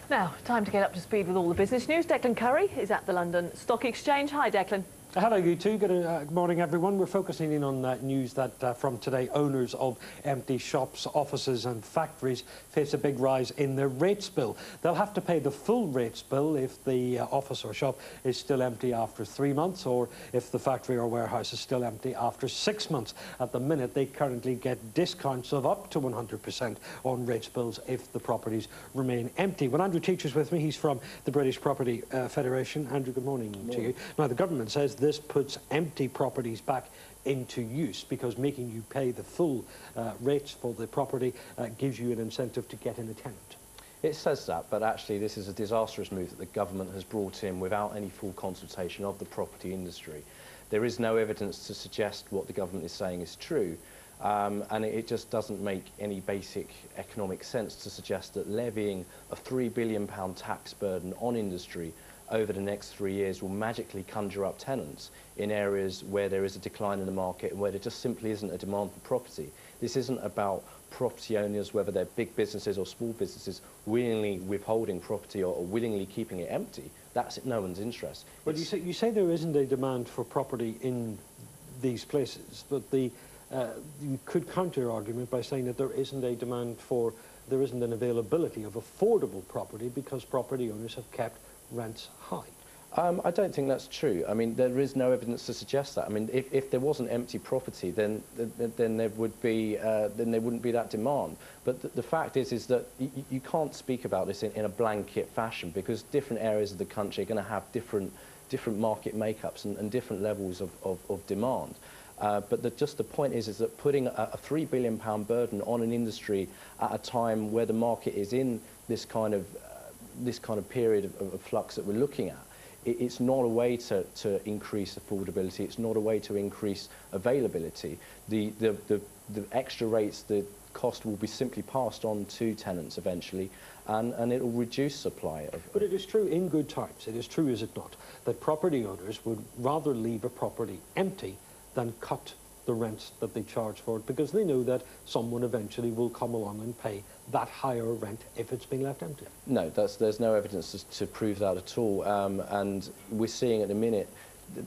Now, time to get up to speed with all the business news. Declan Curry is at the London Stock Exchange. Hi, Declan. Hello, you two. Good morning, everyone. We're focusing in on news that from today, owners of empty shops, offices and factories face a big rise in their rates bill. They'll have to pay the full rates bill if the office or shop is still empty after 3 months, or if the factory or warehouse is still empty after 6 months. At the minute, they currently get discounts of up to 100% on rates bills if the properties remain empty. Well, Andrew Teacher's with me. He's from the British Property Federation. Andrew, good morning to you. Now, the government says this puts empty properties back into use because making you pay the full rates for the property gives you an incentive to get in a tenant. It says that, but actually this is a disastrous move that the government has brought in without any full consultation of the property industry. There is no evidence to suggest what the government is saying is true, and it just doesn't make any basic economic sense to suggest that levying a £3 billion tax burden on industry over the next 3 years will magically conjure up tenants in areas where there is a decline in the market and where there just simply isn't a demand for property. This isn't about property owners, whether they're big businesses or small businesses, willingly withholding property or willingly keeping it empty. That's in no one's interest. Well, you say there isn't a demand for property in these places, but you could counter your argument by saying that there isn't an availability of affordable property because property owners have kept rents high. I don't think that's true. I mean, there is no evidence to suggest that. I mean, if there wasn't empty property, then there wouldn't be that demand. But the fact is that you can't speak about this in a blanket fashion because different areas of the country are going to have different market makeups and different levels of demand. But just the point is that putting a £3 billion burden on an industry at a time where the market is in this kind of period of flux that we're looking at, it's not a way to increase affordability. It's not a way to increase availability. The extra rates, the cost will be simply passed on to tenants eventually, and it will reduce supply. But it is true in good times, it is true, is it not, that property owners would rather leave a property empty than cut the rents that they charge for it because they know that someone eventually will come along and pay that higher rent if it's been left empty. No, there's no evidence to prove that at all, and we're seeing at the minute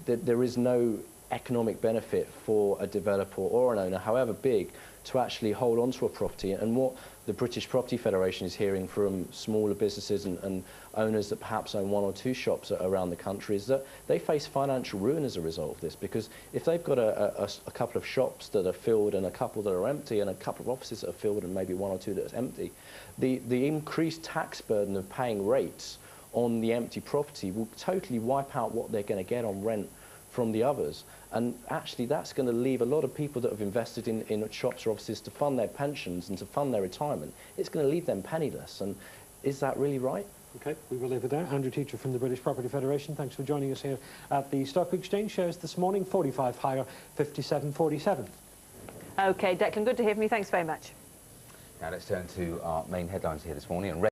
that there is no economic benefit for a developer or an owner, however big, to actually hold on to a property. And what the British Property Federation is hearing from smaller businesses and owners that perhaps own 1 or 2 shops around the country is that they face financial ruin as a result of this, because if they've got a couple of shops that are filled and a couple that are empty and a couple of offices that are filled and maybe 1 or 2 that's empty, the increased tax burden of paying rates on the empty property will totally wipe out what they're going to get on rent from the others. And actually that's going to leave a lot of people that have invested in shops or offices to fund their pensions and to fund their retirement. It's going to leave them penniless, and is that really right? OK, we will leave it there. Andrew Teacher from the British Property Federation, thanks for joining us here at the Stock Exchange. Shares this morning 45 higher, 57.47. OK, Declan, good to hear from you. Thanks very much. Now let's turn to our main headlines here this morning.